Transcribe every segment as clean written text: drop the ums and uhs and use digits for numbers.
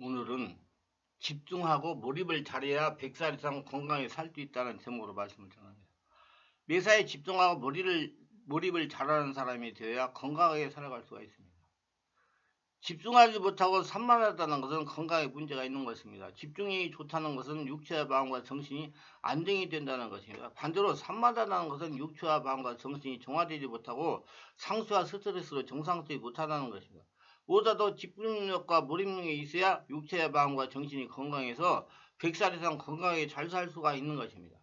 오늘은 집중하고 몰입을 잘해야 100살 이상 건강하게 살 수 있다는 제목으로 말씀을 전합니다. 매사에 집중하고 몰입을 잘하는 사람이 되어야 건강하게 살아갈 수가 있습니다. 집중하지 못하고 산만하다는 것은 건강에 문제가 있는 것입니다. 집중이 좋다는 것은 육체와 마음과 정신이 안정이 된다는 것입니다. 반대로 산만하다는 것은 육체와 마음과 정신이 정화되지 못하고 상수와 스트레스로 정상적이 못하다는 것입니다. 무엇보다도 집중력과 몰입력이 있어야 육체와 마음과 정신이 건강해서 100살 이상 건강하게 잘 살 수가 있는 것입니다.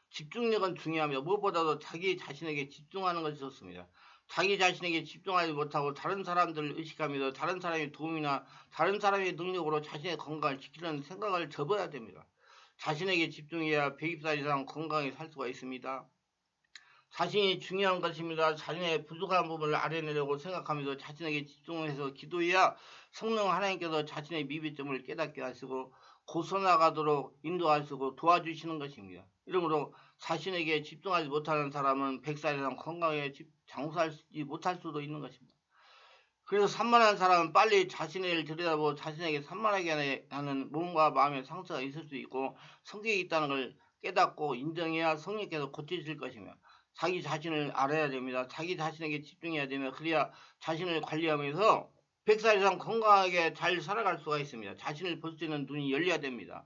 집중력은 중요하며 무엇보다도 자기 자신에게 집중하는 것이 좋습니다. 자기 자신에게 집중하지 못하고 다른 사람들을 의식하면서 다른 사람의 도움이나 다른 사람의 능력으로 자신의 건강을 지키려는 생각을 접어야 됩니다. 자신에게 집중해야 100살 이상 건강하게 살 수가 있습니다. 자신이 중요한 것입니다. 자신의 부족한 부분을 알아내려고 생각하면서 자신에게 집중해서 기도해야 성령 하나님께서 자신의 미비점을 깨닫게 하시고 고쳐나가도록 인도하시고 도와주시는 것입니다. 이러므로 자신에게 집중하지 못하는 사람은 100살 이상 건강하게 장수하지 못할 수도 있는 것입니다. 그래서 산만한 사람은 빨리 자신을 들여다보고 자신에게 산만하게 하는 몸과 마음의 상처가 있을 수 있고 성격이 있다는 걸 깨닫고 인정해야 성령께서 고치실 것이며 자기 자신을 알아야 됩니다. 자기 자신에게 집중해야 되며 그래야 자신을 관리하면서 100살 이상 건강하게 잘 살아갈 수가 있습니다. 자신을 볼 수 있는 눈이 열려야 됩니다.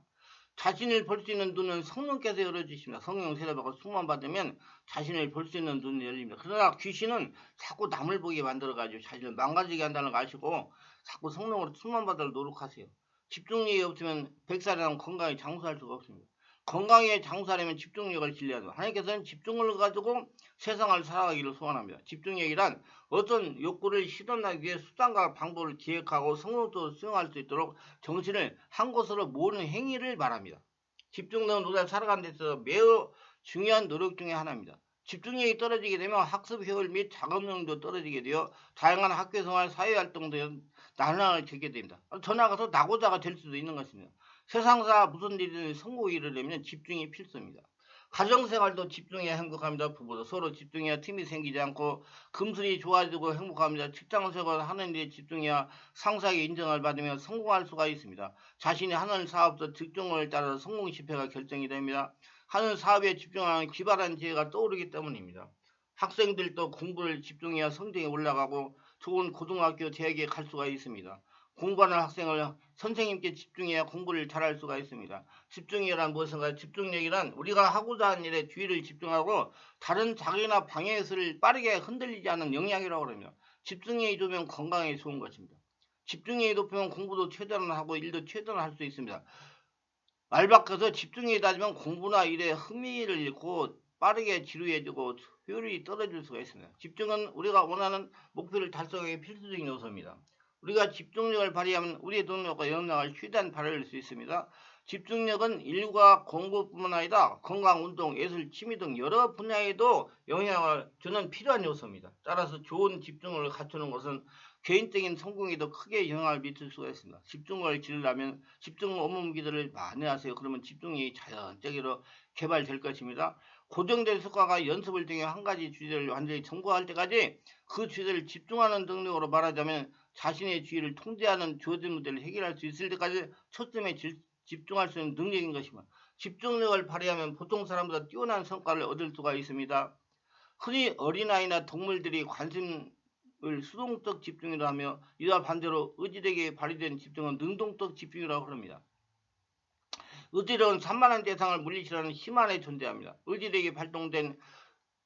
자신을 볼 수 있는 눈은 성령께서 열어주십니다. 성령 세례받고 충만 받으면 자신을 볼 수 있는 눈이 열립니다. 그러나 귀신은 자꾸 남을 보게 만들어가지고 자신을 망가지게 한다는 거 아시고 자꾸 성령으로 충만 받으려고 노력하세요. 집중력이 없으면 100살 이상 건강히 장수할 수가 없습니다. 건강에 장수하려면 집중력을 길러야 돼요. 하나님께서는 집중을 가지고 세상을 살아가기를 소원합니다. 집중력이란 어떤 욕구를 실현하기 위해 수단과 방법을 기획하고 성공적으로 수행할 수 있도록 정신을 한 곳으로 모으는 행위를 말합니다. 집중력은 우리가 살아가는 데 있어서 매우 중요한 노력 중에 하나입니다. 집중력이 떨어지게 되면 학습 효율 및 작업력도 떨어지게 되어 다양한 학교생활, 사회활동도 난항을 겪게 됩니다. 더 나아가서 낙오자가 될 수도 있는 것입니다. 세상사 무슨 일이든 성공을 이루려면 집중이 필수입니다. 가정생활도 집중해야 행복합니다. 부부도 서로 집중해야 틈이 생기지 않고 금슬이 좋아지고 행복합니다. 직장생활 하는 일에 집중해야 상사에게 인정을 받으며 성공할 수가 있습니다. 자신이 하는 사업도 집중을 따라 성공 실패가 결정이 됩니다. 하는 사업에 집중하는 기발한 지혜가 떠오르기 때문입니다. 학생들도 공부를 집중해야 성적이 올라가고 좋은 고등학교, 대학에 갈 수가 있습니다. 공부하는 학생을 선생님께 집중해야 공부를 잘할 수가 있습니다. 집중력이란 무엇인가? 집중력이란 우리가 하고자 하는 일에 주의를 집중하고 다른 자기나 방해를 빠르게 흔들리지 않는 영향이라고 합니다. 집중력이 좋으면 건강에 좋은 것입니다. 집중력이 높으면 공부도 최대한 하고 일도 최대한 할 수 있습니다. 말 바꿔서 집중력이 낮으면 공부나 일에 흥미를 잃고 빠르게 지루해지고 효율이 떨어질 수가 있습니다. 집중은 우리가 원하는 목표를 달성하기 필수적인 요소입니다. 우리가 집중력을 발휘하면 우리의 능력과 영향을 최대한 발휘할 수 있습니다. 집중력은 인류가 공부뿐만 아니라 건강, 운동, 예술, 취미 등 여러 분야에도 영향을 주는 필요한 요소입니다. 따라서 좋은 집중력을 갖추는 것은 개인적인 성공에도 크게 영향을 미칠 수가 있습니다. 집중력을 기르려면 집중 업무기들을 많이 하세요. 그러면 집중력이 자연적으로 개발될 것입니다. 고정된 성과가 연습을 통해 한 가지 주제를 완전히 전공할 때까지 그 주제를 집중하는 능력으로 말하자면 자신의 주의를 통제하는 주어진 문제를 해결할 수 있을 때까지 초점에 집중할 수 있는 능력인 것입니다. 집중력을 발휘하면 보통 사람보다 뛰어난 성과를 얻을 수가 있습니다. 흔히 어린아이나 동물들이 관심을 수동적 집중이라 하며 이와 반대로 의지력에 발휘된 집중은 능동적 집중이라고 합니다. 의지력은 산만한 대상을 물리치라는 힘 안에 존재합니다. 의지력이 발동된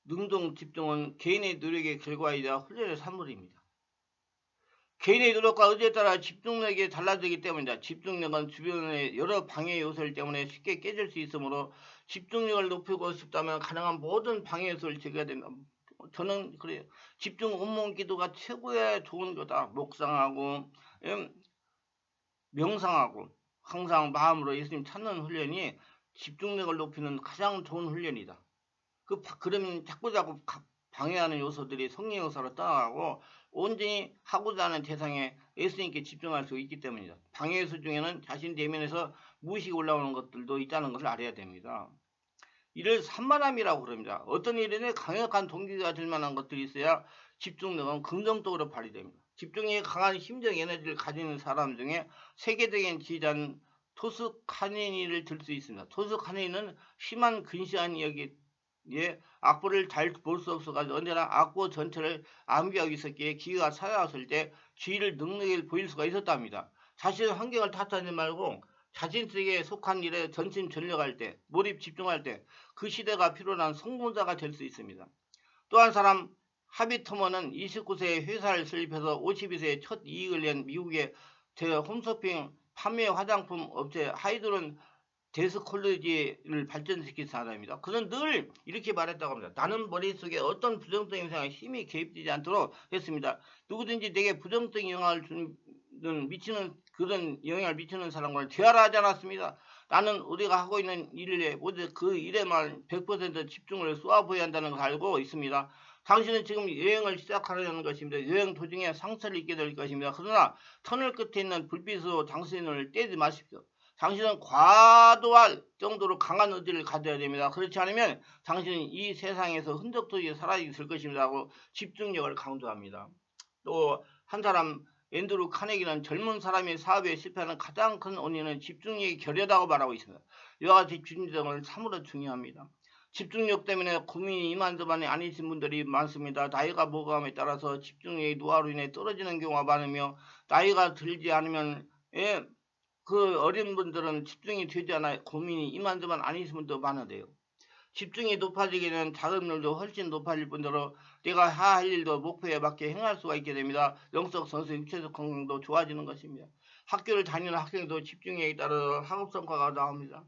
능동 집중은 개인의 노력의 결과이자 훈련의 산물입니다. 개인의 노력과 의지에 따라 집중력이 달라지기 때문입니다. 집중력은 주변의 여러 방해 요소들 때문에 쉽게 깨질 수 있으므로 집중력을 높이고 싶다면 가능한 모든 방해 요소를 제거해야 된다. 저는 그래요. 집중 온몸 기도가 최고의 좋은 거다. 묵상하고 명상하고 항상 마음으로 예수님 찾는 훈련이 집중력을 높이는 가장 좋은 훈련이다. 그러면 자꾸 방해하는 요소들이 성령 요소로 떠나가고 온전히 하고자 하는 대상에 예수님께 집중할 수 있기 때문이다. 방해 요소 중에는 자신 내면에서 무의식이 올라오는 것들도 있다는 것을 알아야 됩니다. 이를 산만함이라고 그럽니다. 어떤 일에는 강력한 동기가 될 만한 것들이 있어야 집중력은 긍정적으로 발휘됩니다. 집중력이 강한 심적 에너지를 가지는 사람 중에 세계적인 지휘자는 토스카네니를 들 수 있습니다. 토스카네니는 심한 근시안이 여기에 악보를 잘 볼 수 없어가지고 언제나 악보 전체를 암기하고 있었기에 기회가 찾아왔을 때 지휘를 능력을 보일 수가 있었답니다. 자신의 환경을 탓하지 말고 자신에게 속한 일에 전심 전력할 때, 몰입 집중할 때 그 시대가 필요한 성공자가 될 수 있습니다. 또 한 사람 하비터먼은 29세에 회사를 설립해서 52세에 첫 이익을 낸 미국의 홈쇼핑 판매 화장품 업체 하이드론 데스콜로지를 발전시킨 사람입니다. 그는 늘 이렇게 말했다고 합니다. 나는 머릿속에 어떤 부정적인 생각에 힘이 개입되지 않도록 했습니다. 누구든지 내게 부정적인 영향을 미치는 그런 영향을 미치는 사람과는 대화를 하지 않았습니다. 나는 우리가 하고 있는 일에 모두 그 일에만 100% 집중을 쏘아보여야 한다는 걸 알고 있습니다. 당신은 지금 여행을 시작하려는 것입니다. 여행 도중에 상처를 입게 될 것입니다. 그러나 터널 끝에 있는 불빛으로 당신을 떼지 마십시오. 당신은 과도할 정도로 강한 의지를 가져야 됩니다. 그렇지 않으면 당신은 이 세상에서 흔적도 없이 사라질 것입니다 하고 집중력을 강조합니다. 또 한 사람 앤드루 카네기는 젊은 사람이 사업에 실패하는 가장 큰 원인은 집중력이 결여다고 말하고 있습니다. 이와 같이 집중력은 참으로 중요합니다. 집중력 때문에 고민이 이만저만이 아니신 분들이 많습니다. 나이가 먹어감에 따라서 집중력이 노화로 인해 떨어지는 경우가 많으며 나이가 들지 않으면 그 어린 분들은 집중이 되지 않아 고민이 이만저만 아니신 분도 많은데요. 집중이 높아지기는 작은 일도 훨씬 높아질 뿐더러 내가 할 일도 목표에 맞게 행할 수가 있게 됩니다. 영적, 선수, 육체적 건강도 좋아지는 것입니다. 학교를 다니는 학생도 집중력에 따라 학업 성과가 나옵니다.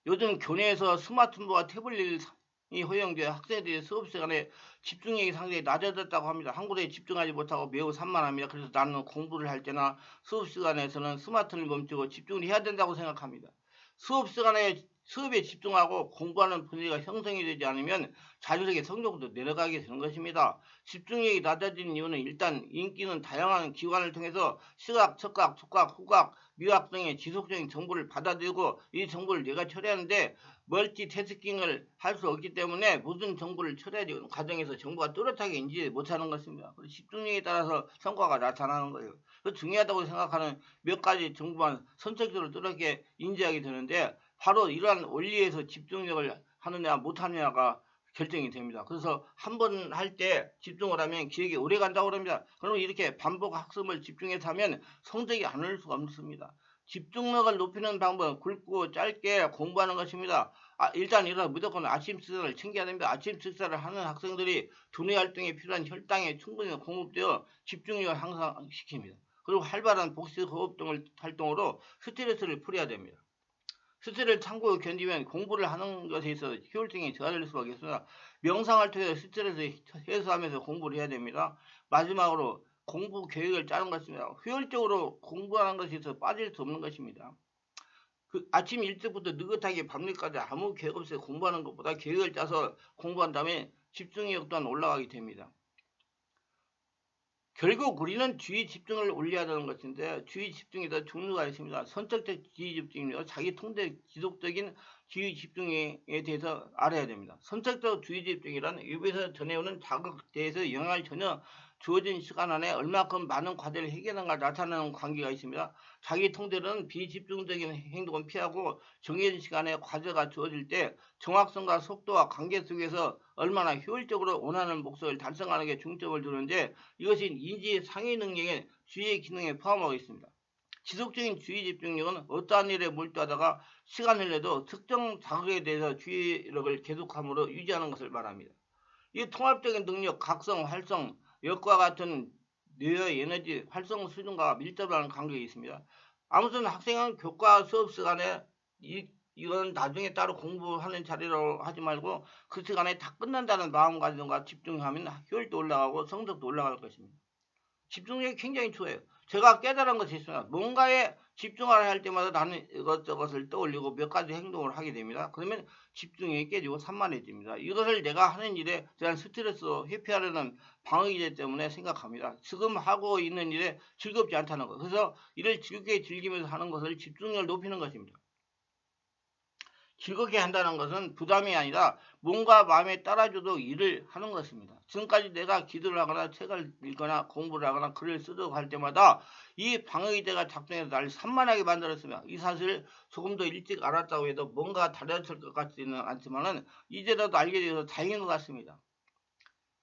요즘 교내에서 스마트폰과 태블릿이 허용되어 학생들이 수업 시간에 집중력이 상당히 낮아졌다고 합니다. 한 곳에 집중하지 못하고 매우 산만합니다. 그래서 나는 공부를 할 때나 수업 시간에서는 스마트폰을 멈추고 집중을 해야 된다고 생각합니다. 수업 시간에 수업에 집중하고 공부하는 분위기가 형성이 되지 않으면 자연스럽게 성적도 내려가게 되는 것입니다. 집중력이 낮아지는 이유는 일단 인기는 다양한 기관을 통해서 시각, 촉각, 촉각, 후각, 미각 등의 지속적인 정보를 받아들이고 이 정보를 내가 처리하는데 멀티태스킹을 할 수 없기 때문에 모든 정보를 처리하는 과정에서 정보가 또렷하게 인지 못하는 것입니다. 집중력에 따라서 성과가 나타나는 거예요. 중요하다고 생각하는 몇 가지 정보만 선택적으로 또렷하게 인지하게 되는데 바로 이러한 원리에서 집중력을 하느냐 못하느냐가 결정이 됩니다. 그래서 한 번 할 때 집중을 하면 기억이 오래 간다고 합니다. 그러면 이렇게 반복 학습을 집중해서 하면 성적이 안 오를 수가 없습니다. 집중력을 높이는 방법은 굵고 짧게 공부하는 것입니다. 일단 일어나 무조건 아침 식사를 챙겨야 됩니다. 아침 식사를 하는 학생들이 두뇌 활동에 필요한 혈당에 충분히 공급되어 집중력을 향상시킵니다. 그리고 활발한 복식 호흡 등을 활동으로 스트레스를 풀어야 됩니다. 스트레스를 참고 견디면 공부를 하는 것에 있어서 효율성이 저하될 수밖에 없습니다. 명상을 통해서 스트레스 해소하면서 공부를 해야 됩니다. 마지막으로 공부 계획을 짜는 것입니다. 효율적으로 공부하는 것에 있어서 빠질 수 없는 것입니다. 아침 일찍부터 느긋하게 밤늦게까지 아무 계획 없이 공부하는 것보다 계획을 짜서 공부한 다음에 집중력 또한 올라가게 됩니다. 결국 우리는 주의 집중을 올려야 하는 것인데 주의 집중에도 종류가 있습니다. 선택적 주의 집중이며 자기 통제 지속적인 주의 집중에 대해서 알아야 됩니다. 선택적 주의 집중이란 외부에서 전해오는 자극에 대해서 영향을 전혀 주어진 시간 안에 얼마큼 많은 과제를 해결하는가 나타나는 관계가 있습니다. 자기 통제는 비집중적인 행동은 피하고 정해진 시간에 과제가 주어질 때 정확성과 속도와 관계 속에서 얼마나 효율적으로 원하는 목적을 달성하는 게 중점을 두는데 이것이 인지 상위 능력의 주의 기능에 포함하고 있습니다. 지속적인 주의 집중력은 어떠한 일에 몰두하다가 시간을 내도 특정 자극에 대해서 주의력을 계속함으로 유지하는 것을 말합니다. 이 통합적인 능력, 각성, 활성, 역과 같은 뇌의 에너지 활성 수준과 밀접한 관계가 있습니다. 아무튼 학생은 교과 수업 시간에 이건 나중에 따로 공부하는 자리로 하지 말고 그 시간에 다 끝난다는 마음가짐과 집중하면 효율도 올라가고 성적도 올라갈 것입니다. 집중력이 굉장히 좋아요. 제가 깨달은 것이 있습니다. 뭔가에 집중하려 할 때마다 나는 이것저것을 떠올리고 몇 가지 행동을 하게 됩니다. 그러면 집중력이 깨지고 산만해집니다. 이것을 내가 하는 일에 대한 스트레스 회피하려는 방어기제 때문에 생각합니다. 지금 하고 있는 일에 즐겁지 않다는 것. 그래서 이를 즐겁게 즐기면서 하는 것을 집중력을 높이는 것입니다. 즐겁게 한다는 것은 부담이 아니라 몸과 마음에 따라줘도 일을 하는 것입니다. 지금까지 내가 기도를 하거나 책을 읽거나 공부를 하거나 글을 쓰도록 할 때마다 이 방어기제가 작동해서 나를 산만하게 만들었으며 이 사실을 조금 더 일찍 알았다고 해도 뭔가 달라졌을 것 같지는 않지만은 이제라도 알게 되어서 다행인 것 같습니다.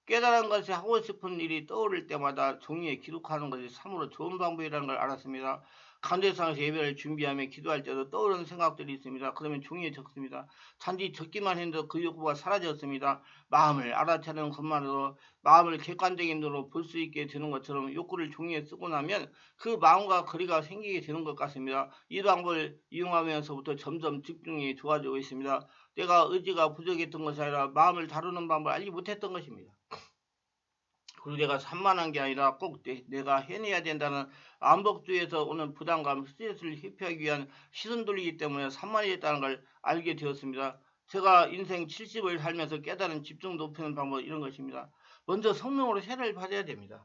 깨달은 것이 하고 싶은 일이 떠오를 때마다 종이에 기록하는 것이 참으로 좋은 방법이라는 걸 알았습니다. 간대상에서 예배를 준비하며 기도할 때도 떠오르는 생각들이 있습니다. 그러면 종이에 적습니다. 단지 적기만 해도 그 욕구가 사라졌습니다. 마음을 알아차리는 것만으로 마음을 객관적인 눈으로 볼 수 있게 되는 것처럼 욕구를 종이에 쓰고 나면 그 마음과 거리가 생기게 되는 것 같습니다. 이 방법을 이용하면서부터 점점 집중이 좋아지고 있습니다. 내가 의지가 부족했던 것이 아니라 마음을 다루는 방법을 알지 못했던 것입니다. 그리고 내가 산만한 게 아니라 꼭 내가 해내야 된다는 암복주에서 오는 부담감, 스트레스를 회피하기 위한 시선 돌리기 때문에 산만해졌다는 걸 알게 되었습니다. 제가 인생 70을 살면서 깨달은 집중 높이는 방법은 이런 것입니다. 먼저 성령으로 세례를 받아야 됩니다.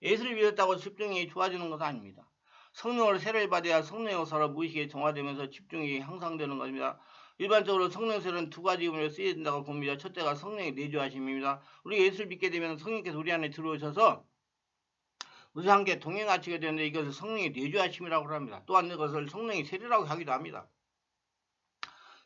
예수를 믿었다고 집중이 좋아지는 것은 아닙니다. 성령으로 세례를 받아야 성령의 역사로 무의식에 정화되면서 집중이 향상되는 것입니다. 일반적으로 성령 세례는 두 가지 의미로 쓰여진다고 봅니다. 첫째가 성령의 내주하심입니다. 우리 예수를 믿게 되면 성령께서 우리 안에 들어오셔서 우리 함께 동행하시게 되는데 이것을 성령의 내주하심이라고 합니다. 또한 이것을 성령의 세례라고 하기도 합니다.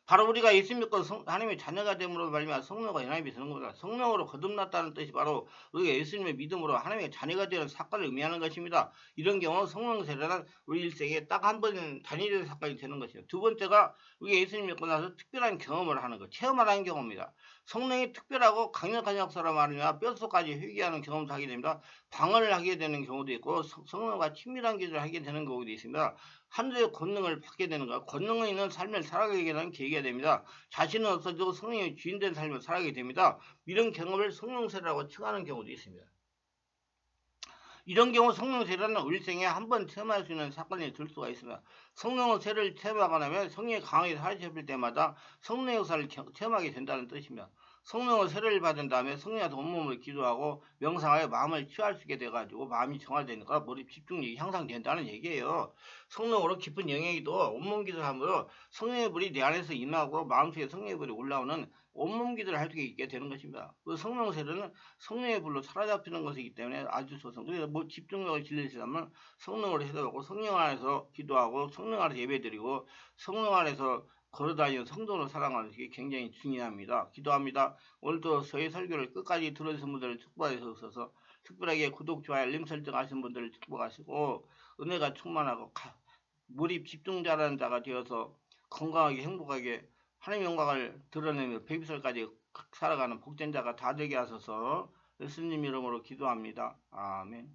바로 우리가 예수 믿고 하나님의 자녀가 됨으로 말미암아 성령과 연합이 되는 겁니다. 성령으로 거듭났다는 뜻이 바로 우리가 예수님의 믿음으로 하나님의 자녀가 되는 사건을 의미하는 것입니다. 이런 경우 성령 세례는 우리 일생에 딱 한 번 단일의 사건이 되는 것이죠. 두 번째가 우리가 예수님 믿고 나서 특별한 경험을 하는 것, 체험하는 경험입니다. 성령이 특별하고 강력한 역사로 말하면 뼛속까지 회개하는 경험도 하게 됩니다. 방언을 하게 되는 경우도 있고 성령과 친밀한 기도를 하게 되는 경우도 있습니다. 하늘의 권능을 받게 되는 것, 권능이 있는 삶을 살아가게 되는 계기가 됩니다. 자신은 없어지고 성령의 주인된 삶을 살아가게 됩니다. 이런 경험을 성령세라고 칭하는 경우도 있습니다. 이런 경우 성령세례는 일생에 한 번 체험할 수 있는 사건이 될 수가 있습니다. 성령 세례를 체험하고 나면 성령이 강하게 사라질 때마다 성령의 역사를 체험하게 된다는 뜻입니다. 성령의 세례를 받은 다음에 성령한테 온몸을 기도하고 명상하여 마음을 치유할 수 있게 돼가지고 마음이 정화되니까 머리 집중력이 향상된다는 얘기예요. 성령으로 깊은 영역이도 온몸 기도를 함으로 성령의 불이 내 안에서 임하고 마음속에 성령의 불이 올라오는 온몸 기도를 할 수 있게 되는 것입니다. 그 성령 세례는 성령의 불로 사로잡히는 것이기 때문에 아주 좋습니다. 그래서 뭐 집중력을 길러시려면 성령으로 해도하고 성령 안에서 기도하고 성령 안에서 예배드리고 성령 안에서 걸어다니는 성도로 살아가는 것이 굉장히 중요합니다. 기도합니다. 오늘도 저희 설교를 끝까지 들어주신 분들을 축복하셔서 특별하게 구독, 좋아요, 알림 설정하신 분들을 축복하시고 은혜가 충만하고 몰입 집중자라는 자가 되어서 건강하게 행복하게 하나님의 영광을 드러내며 백비설까지 살아가는 복된 자가 다 되게 하소서 예수님 이름으로 기도합니다. 아멘.